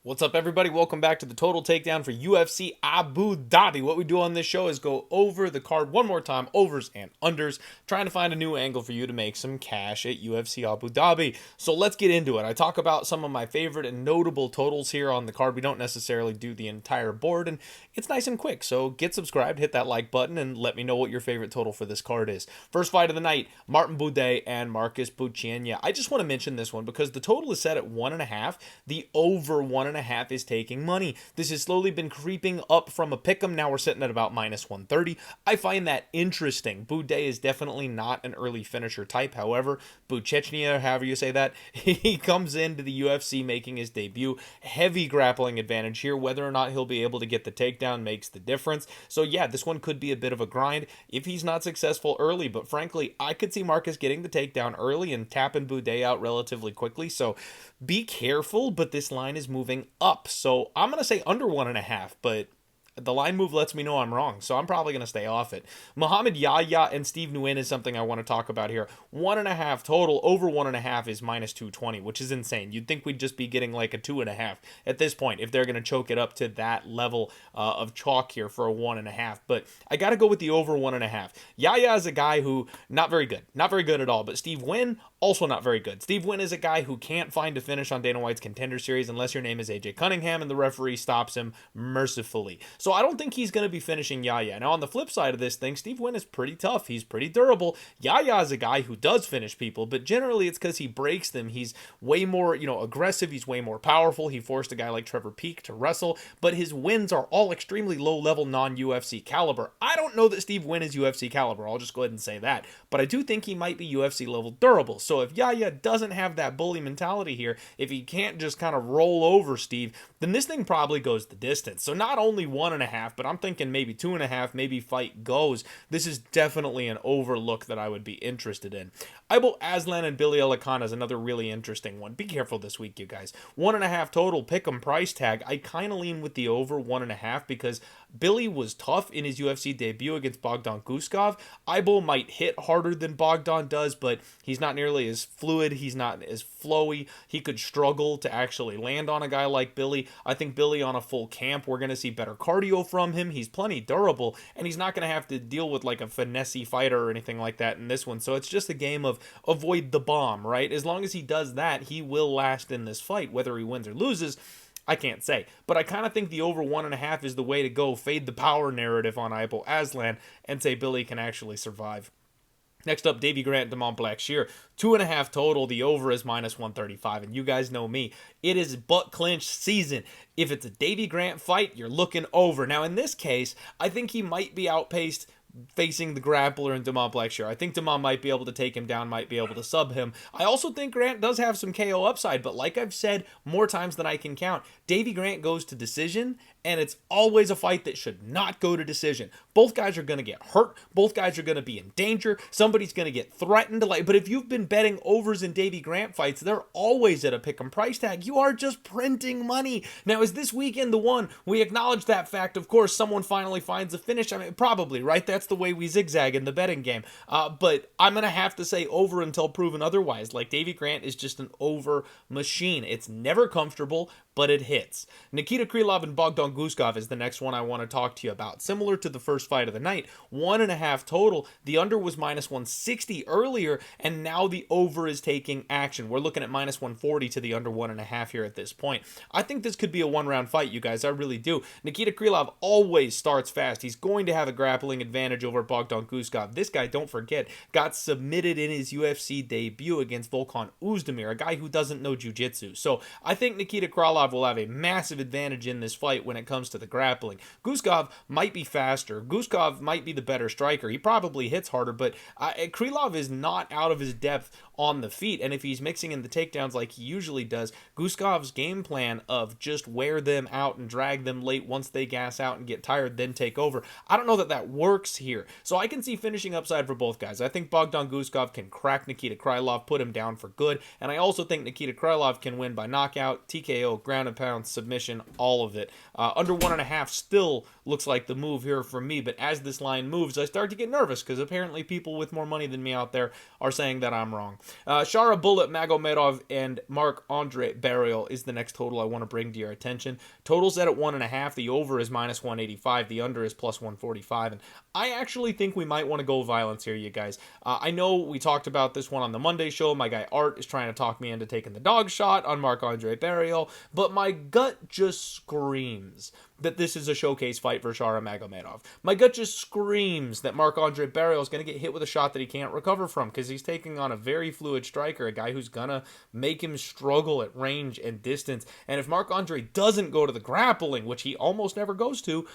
What's up, everybody? Welcome back to the Total Takedown for UFC Abu Dhabi. What we do on this show is go over the card one more time, overs and unders, trying to find a new angle for you to make some cash at UFC Abu Dhabi. So let's get into it. I talk about some of my favorite and notable totals here on the card. We don't necessarily do the entire board, and it's nice and quick. So get subscribed, hit that like button, and let me know what your favorite total for this card is. First fight of the night, Martin Buday and Marcus Buchienya. I just want to mention this one because the total is set at 1.5. The over 1.5 is taking money. This has slowly been creeping up from a pick'em. Now we're sitting at about minus 130. I find that interesting. Buday is definitely not an early finisher type. However, Buchechnya, however you say that, he comes into the UFC making his debut. Heavy grappling advantage here. Whether or not he'll be able to get the takedown makes the difference. So yeah, this one could be a bit of a grind if he's not successful early. But frankly, I could see Marcus getting the takedown early and tapping Buday out relatively quickly. So be careful, but this line is moving up. So I'm going to say under 1.5, but the line move lets me know I'm wrong, so I'm probably going to stay off it. Muhammad Yaya and Steve Nuin is something I want to talk about here. 1.5 total, over 1.5 is minus 220, which is insane. You'd think we'd just be getting like a 2.5 at this point if they're going to choke it up to that level of chalk here for a 1.5. But I got to go with the over 1.5. Yaya is a guy who, not very good at all. But Steve Wynn, also not very good. Steve Wynn is a guy who can't find a finish on Dana White's Contender Series unless your name is AJ Cunningham and the referee stops him mercifully. So I don't think he's going to be finishing Yaya. Now on the flip side of this thing, Steve Wynn is pretty tough. He's pretty durable. Yaya is a guy who does finish people, but generally it's because he breaks them. He's way more, aggressive. He's way more powerful. He forced a guy like Trevor Peek to wrestle, but his wins are all extremely low-level non-UFC caliber. I don't know that Steve Wynn is UFC caliber. I'll just go ahead and say that, but I do think he might be UFC level durable. So if Yaya doesn't have that bully mentality here, if he can't just kind of roll over Steve, then this thing probably goes the distance. So not only 1.5, but I'm thinking maybe 2.5, maybe fight goes. This is definitely an overlook that I would be interested in. Aibo Aslan and Billy Alakana is another really interesting one. Be careful this week, you guys. 1.5 total, pick'em price tag. I kind of lean with the over 1.5 because Billy was tough in his UFC debut against Bogdan Guskov. Aibo might hit harder than Bogdan does, but he's not nearly as fluid. He's not as flowy. He could struggle to actually land on a guy like Billy. I think Billy on a full camp, we're going to see better cardio from him. He's plenty durable, and he's not going to have to deal with like a finesse fighter or anything like that in this one. So it's just a game of avoid the bomb, right? As long as he does that, he will last in this fight. Whether he wins or loses, I can't say. But I kind of think the over 1.5 is the way to go. Fade the power narrative on Aibo Aslan and say Billy can actually survive. Next up, Davey Grant, Damon Blackshear. 2.5 total. The over is minus 135. And you guys know me. It is butt clinch season. If it's a Davey Grant fight, you're looking over. Now, in this case, I think he might be outpaced facing the grappler and Damon Blackshear. I think Damon might be able to take him down, might be able to sub him. I also think Grant does have some KO upside, but like I've said more times than I can count, Davey Grant goes to decision, and it's always a fight that should not go to decision. Both guys are going to get hurt. Both guys are going to be in danger. Somebody's going to get threatened. But if you've been betting overs in Davey Grant fights, they're always at a pick'em price tag. You are just printing money. Now, is this weekend the one? We acknowledge that fact. Of course, someone finally finds a finish. I mean, probably, right? That's the way we zigzag in the betting game. But I'm going to have to say over until proven otherwise. Like, Davey Grant is just an over machine. It's never comfortable, but it hits. Nikita Krylov and Bogdan Guskov is the next one I want to talk to you about. Similar to the first fight of the night, 1.5 total. The under was minus 160 earlier, and now the over is taking action. We're looking at minus 140 to the under 1.5 here at this point. I think this could be a one-round fight, you guys. I really do. Nikita Krylov always starts fast. He's going to have a grappling advantage over Bogdan Guskov. This guy, don't forget, got submitted in his UFC debut against Volkan Oezdemir, a guy who doesn't know jiu-jitsu. So I think Nikita Krylov will have a massive advantage in this fight when it comes to the grappling. Guskov might be faster. Guskov might be the better striker. He probably hits harder, but Krylov is not out of his depth on the feet, and if he's mixing in the takedowns like he usually does, Guskov's game plan of just wear them out and drag them late once they gas out and get tired, then take over, I don't know that that works here. So I can see finishing upside for both guys. I think Bogdan Guskov can crack Nikita Krylov, put him down for good, and I also think Nikita Krylov can win by knockout, TKO, ground ground and pound, submission, all of it. Under 1.5 still looks like the move here for me, but as this line moves, I start to get nervous because apparently people with more money than me out there are saying that I'm wrong. Shara Bullet, Magomedov, and Marc-André burial is the next total I want to bring to your attention. Total set at 1.5. The over is minus 185. The under is plus 145. And I actually think we might want to go violence here, you guys. I know we talked about this one on the Monday show. My guy Art is trying to talk me into taking the dog shot on Marc-André burial, but my gut just screams that this is a showcase fight for Shara Magomedov. My gut just screams that Marc-André Burial is going to get hit with a shot that he can't recover from because he's taking on a very fluid striker, a guy who's going to make him struggle at range and distance. And if Marc-André doesn't go to the grappling, which he almost never goes to,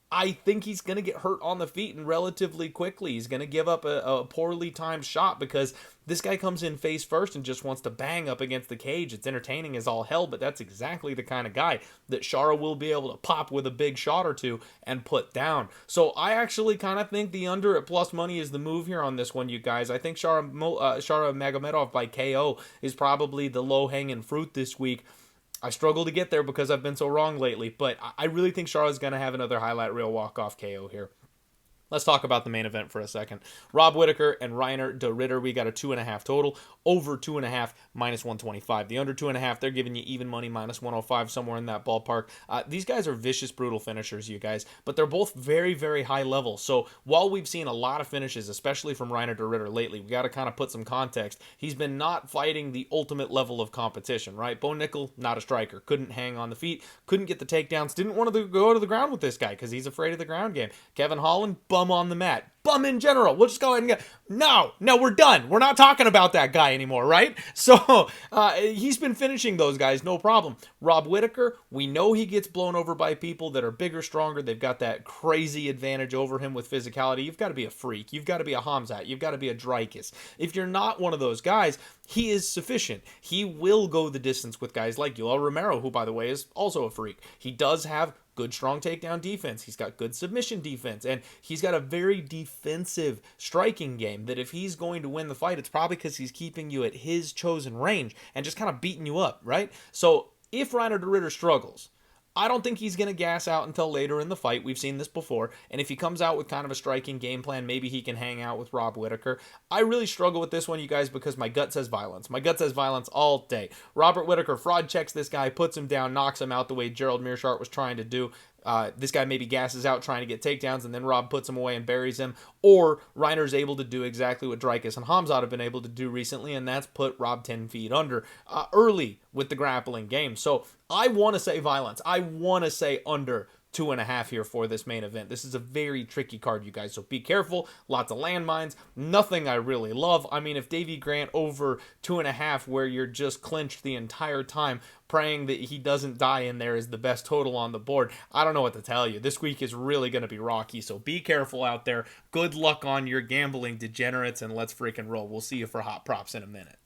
I think he's going to get hurt on the feet and relatively quickly. He's going to give up a poorly timed shot because this guy comes in face first and just wants to bang up against the cage. It's entertaining as all hell, but that's exactly the kind of guy that Shara will be able to pop with a big shot or two and put down. So I actually kind of think the under at plus money is the move here on this one, you guys. I think Shara Magomedov by KO is probably the low-hanging fruit this week. I struggle to get there because I've been so wrong lately, but I really think Shara's going to have another highlight reel walk-off KO here. Let's talk about the main event for a second. Rob Whittaker and Reiner de Ridder, we got a 2.5 total. Over 2.5, minus 125. The under 2.5, they're giving you even money, minus 105, somewhere in that ballpark. These guys are vicious, brutal finishers, you guys, but they're both very, very high level. So while we've seen a lot of finishes, especially from Reiner de Ridder lately, we got to kind of put some context. He's been not fighting the ultimate level of competition, right? Bo Nickel, not a striker. Couldn't hang on the feet, couldn't get the takedowns, didn't want to go to the ground with this guy because he's afraid of the ground game. Kevin Holland, bum on the mat. Bum in general. We'll just go ahead and get... No, we're done. We're not talking about that guy anymore, right? So, he's been finishing those guys, no problem. Rob Whittaker, we know he gets blown over by people that are bigger, stronger. They've got that crazy advantage over him with physicality. You've got to be a freak. You've got to be a Hamzat. You've got to be a Dreykus. If you're not one of those guys, he is sufficient. He will go the distance with guys like Yoel Romero, who, by the way, is also a freak. He does have good, strong takedown defense. He's got good submission defense, and he's got a very defensive striking game that if he's going to win the fight, it's probably because he's keeping you at his chosen range and just kind of beating you up, right? So if Reiner de Ridder struggles, I don't think he's going to gas out until later in the fight. We've seen this before. And if he comes out with kind of a striking game plan, maybe he can hang out with Rob Whittaker. I really struggle with this one, you guys, because my gut says violence. My gut says violence all day. Robert Whittaker fraud checks this guy, puts him down, knocks him out the way Gerald Meerschaert was trying to do. This guy maybe gasses out trying to get takedowns, and then Rob puts him away and buries him. Or Reiner's able to do exactly what Dreykus and Hamzat have been able to do recently, and that's put Rob 10 feet under early with the grappling game. So I want to say violence. I want to say under 2.5 here for this main event. This is a very tricky card, you guys, so be careful. Lots of landmines. Nothing I really love. I mean, if Davey Grant over 2.5, where you're just clinched the entire time, praying that he doesn't die in there, is the best total on the board, I don't know what to tell you. This week is really going to be rocky, so be careful out there. Good luck on your gambling degenerates, and let's freaking roll. We'll see you for Hot Props in a minute.